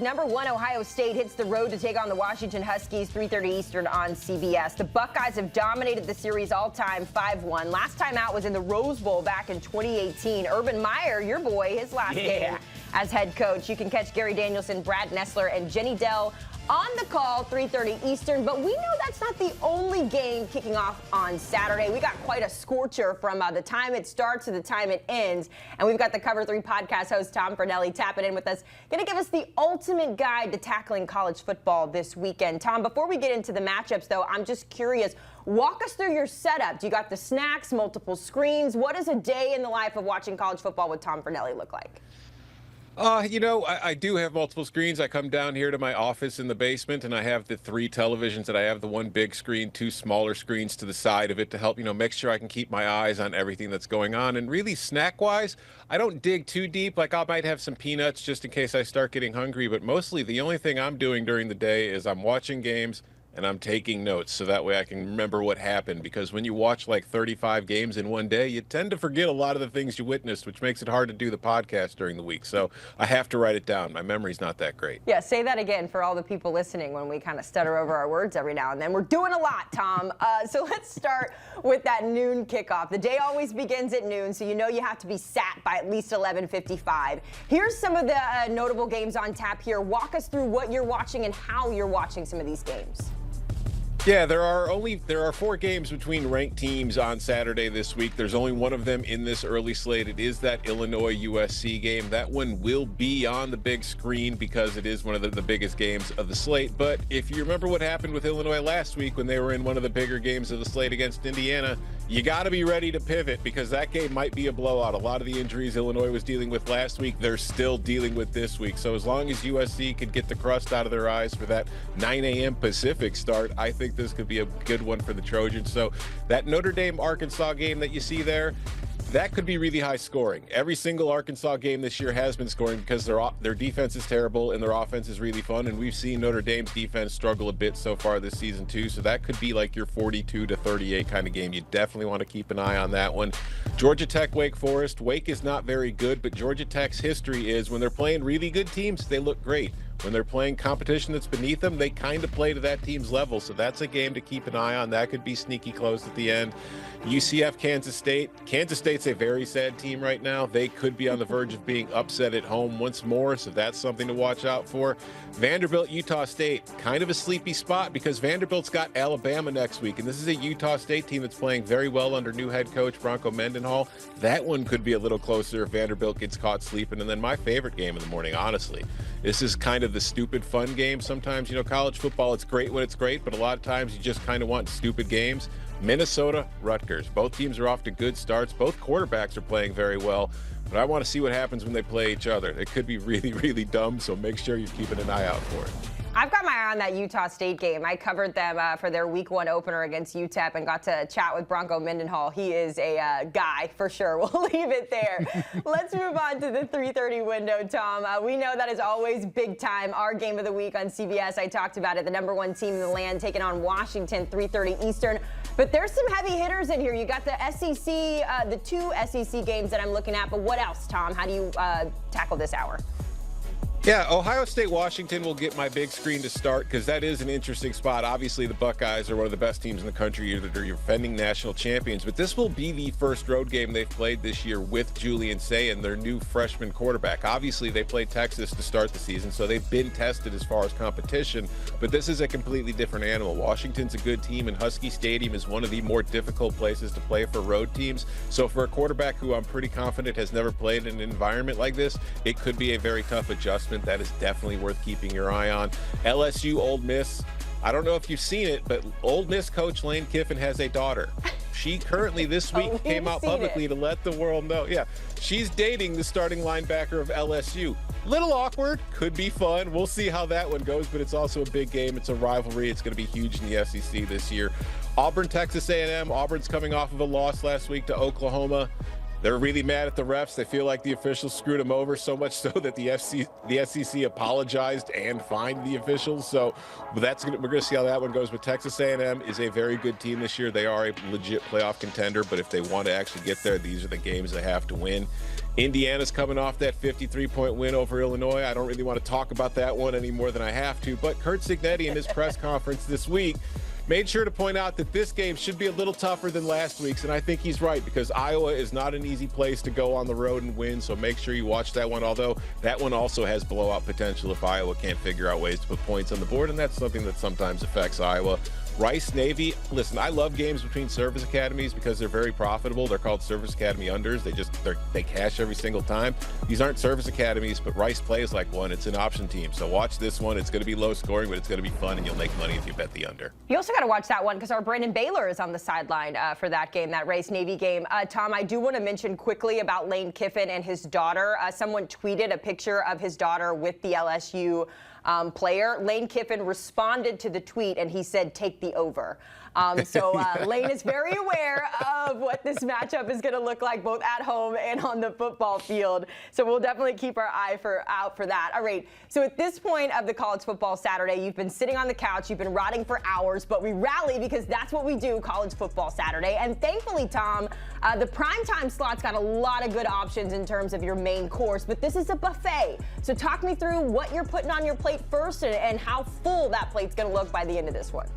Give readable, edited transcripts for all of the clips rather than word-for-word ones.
Number 1, Ohio State hits the road to take on the Washington Huskies, 3:30 Eastern on CBS. The Buckeyes have dominated the series all-time, 5-1. Last time out was in the Rose Bowl back in 2018. Urban Meyer, your boy, his last game as head coach. You can catch Gary Danielson, Brad Nessler, and Jenny Dell on the call, 3:30 Eastern. But we know that's not the only game kicking off on Saturday. We got quite a scorcher from the time it starts to the time it ends. And we've got the Cover 3 podcast host, Tom Fernelli, tapping in with us. Going to give us the ultimate guide to tackling college football this weekend. Tom, before we get into the matchups, though, I'm just curious. Walk us through your setup. Do you got the snacks, multiple screens? What does a day in the life of watching college football with Tom Fernelli look like? I do have multiple screens. I come down here to my office in the basement, and I have the 3 televisions that I have, the one big screen, 2 smaller screens to the side of it to help, make sure I can keep my eyes on everything that's going on. And really, snack-wise, I don't dig too deep. Like, I might have some peanuts just in case I start getting hungry, but mostly the only thing I'm doing during the day is I'm watching games and I'm taking notes so that way I can remember what happened, because when you watch like 35 games in one day, you tend to forget a lot of the things you witnessed, which makes it hard to do the podcast during the week. So I have to write it down. My memory's not that great. Yeah, say that again for all the people listening when we kind of stutter over our words every now and then. We're doing a lot, Tom. So let's start with that noon kickoff. The day always begins at noon, so you know you have to be sat by at least 11:55. Here's some of the notable games on tap here. Walk us through what you're watching and how you're watching some of these games. Yeah, there are 4 games between ranked teams on Saturday this week. There's only one of them in this early slate. It is that Illinois-USC game. That one will be on the big screen because it is one of the biggest games of the slate. But if you remember what happened with Illinois last week when they were in one of the bigger games of the slate against Indiana, you got to be ready to pivot because that game might be a blowout. A lot of the injuries Illinois was dealing with last week, they're still dealing with this week. So as long as USC could get the crust out of their eyes for that 9 a.m. Pacific start, I think this could be a good one for the Trojans. So that Notre Dame-Arkansas game that you see there, that could be really high scoring. Every single Arkansas game this year has been scoring because their defense is terrible and their offense is really fun. And we've seen Notre Dame's defense struggle a bit so far this season too. So that could be like your 42-38 kind of game. You definitely want to keep an eye on that one. Georgia Tech, Wake Forest. Wake is not very good, but Georgia Tech's history is when they're playing really good teams, they look great. When they're playing competition that's beneath them, they kind of play to that team's level. So that's a game to keep an eye on. That could be sneaky close at the end. UCF, Kansas State. Kansas State's a very sad team right now. They could be on the verge of being upset at home once more, so that's something to watch out for. Vanderbilt, Utah State, kind of a sleepy spot because Vanderbilt's got Alabama next week, and this is a Utah State team that's playing very well under new head coach Bronco Mendenhall. That one could be a little closer if Vanderbilt gets caught sleeping. And then my favorite game in the morning, honestly, this is kind of the stupid fun game. Sometimes, college football, it's great when it's great, but a lot of times you just kind of want stupid games. Minnesota, Rutgers. Both teams are off to good starts. Both quarterbacks are playing very well, but I want to see what happens when they play each other. It could be really, really dumb, so make sure you're keeping an eye out for it. I've got my eye on that Utah State game. I covered them for their Week 1 opener against UTEP and got to chat with Bronco Mendenhall. He is a guy for sure. We'll leave it there. Let's move on to the 3:30 window, Tom. We know that is always big time. Our game of the week on CBS, I talked about it, the number 1 team in the land taking on Washington, 3:30 Eastern. But there's some heavy hitters in here. You got the SEC, the 2 SEC games that I'm looking at. But what else, Tom? How do you tackle this hour? Yeah, Ohio State, Washington will get my big screen to start because that is an interesting spot. Obviously, the Buckeyes are one of the best teams in the country. They're your defending national champions, but this will be the first road game they've played this year with Julian Sayin, their new freshman quarterback. Obviously, they played Texas to start the season, so they've been tested as far as competition, but this is a completely different animal. Washington's a good team, and Husky Stadium is one of the more difficult places to play for road teams. So for a quarterback who I'm pretty confident has never played in an environment like this, it could be a very tough adjustment. That is definitely worth keeping your eye on. LSU-Ole Miss. I don't know if you've seen it, but Ole Miss coach Lane Kiffin has a daughter. She currently this week came out publicly to let the world know. Yeah, she's dating the starting linebacker of LSU. Little awkward, could be fun. We'll see how that one goes, but it's also a big game. It's a rivalry. It's going to be huge in the SEC this year. Auburn, Texas A&M. Auburn's coming off of a loss last week to Oklahoma. They're really mad at the refs. They feel like the officials screwed them over, so much so that the SEC apologized and fined the officials. So we're going to see how that one goes. But Texas A&M is a very good team this year. They are a legit playoff contender, but if they want to actually get there, these are the games they have to win. Indiana's coming off that 53-point win over Illinois. I don't really want to talk about that one any more than I have to, but Kurt Cignetti in his press conference this week made sure to point out that this game should be a little tougher than last week's, and I think he's right, because Iowa is not an easy place to go on the road and win, so make sure you watch that one, although that one also has blowout potential if Iowa can't figure out ways to put points on the board, and that's something that sometimes affects Iowa. Rice Navy, listen, I love games between service academies because they're very profitable. They're called Service Academy unders. They cash every single time. These aren't service academies, but Rice plays like one. It's an option team. So watch this one. It's going to be low scoring, but it's going to be fun, and you'll make money if you bet the under. You also got to watch that one because our Brandon Baylor is on the sideline for that game, that Rice Navy game. Tom, I do want to mention quickly about Lane Kiffin and his daughter. Someone tweeted a picture of his daughter with the LSU player. Lane Kiffin responded to the tweet and he said, "Take the over." So Lane is very aware of what this matchup is going to look like both at home and on the football field. So we'll definitely keep our eye out for that. All right. So at this point of the college football Saturday, you've been sitting on the couch, you've been rotting for hours, but we rally because that's what we do college football Saturday. And thankfully, Tom, the primetime slot's got a lot of good options in terms of your main course, but this is a buffet. So talk me through what you're putting on your plate first and how full that plate's going to look by the end of this one.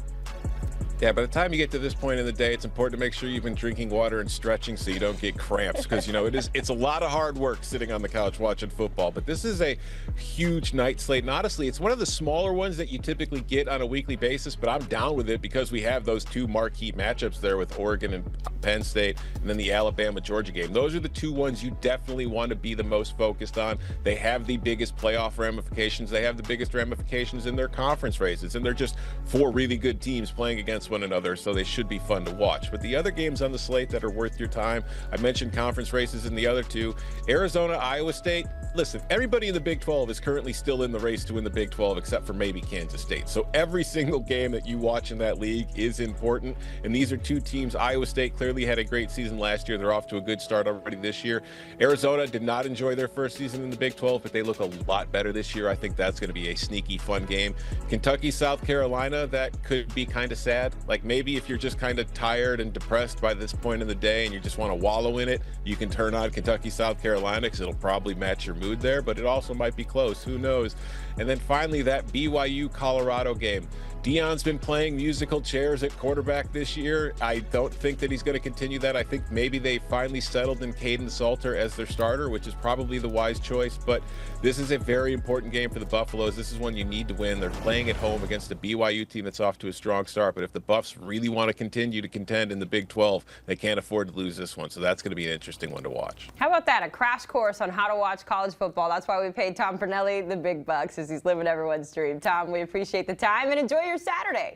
Yeah, by the time you get to this point in the day, it's important to make sure you've been drinking water and stretching so you don't get cramps, because, it's a lot of hard work sitting on the couch watching football. But this is a huge night slate. And honestly, it's one of the smaller ones that you typically get on a weekly basis, but I'm down with it because we have those two marquee matchups there with Oregon and Penn State, and then the Alabama-Georgia game. Those are the two ones you definitely want to be the most focused on. They have the biggest playoff ramifications. They have the biggest ramifications in their conference races, and they're just four really good teams playing against one another, so they should be fun to watch. But the other games on the slate that are worth your time, I mentioned conference races in the other two. Arizona, Iowa State. Listen, everybody in the Big 12 is currently still in the race to win the Big 12 except for maybe Kansas State. So every single game that you watch in that league is important, and these are two teams. Iowa State clearly had a great season last year. They're off to a good start already this year. Arizona did not enjoy their first season in the Big 12, but they look a lot better this year. I think that's going to be a sneaky fun game. Kentucky, South Carolina, that could be kind of sad. Like, maybe if you're just kind of tired and depressed by this point in the day and you just want to wallow in it, you can turn on Kentucky, South Carolina, because it'll probably match your mood there, but it also might be close. Who knows? And then finally, that BYU Colorado game. Deion's been playing musical chairs at quarterback this year. I don't think that he's going to continue that. I think maybe they finally settled in Caden Salter as their starter, which is probably the wise choice. But this is a very important game for the Buffaloes. This is one you need to win. They're playing at home against a BYU team that's off to a strong start. But if the Buffs really want to continue to contend in the Big 12, they can't afford to lose this one. So that's going to be an interesting one to watch. How about that? A crash course on how to watch college football. That's why we paid Tom Fernelli the big bucks, as he's living everyone's dream. Tom, we appreciate the time and enjoy your Saturday.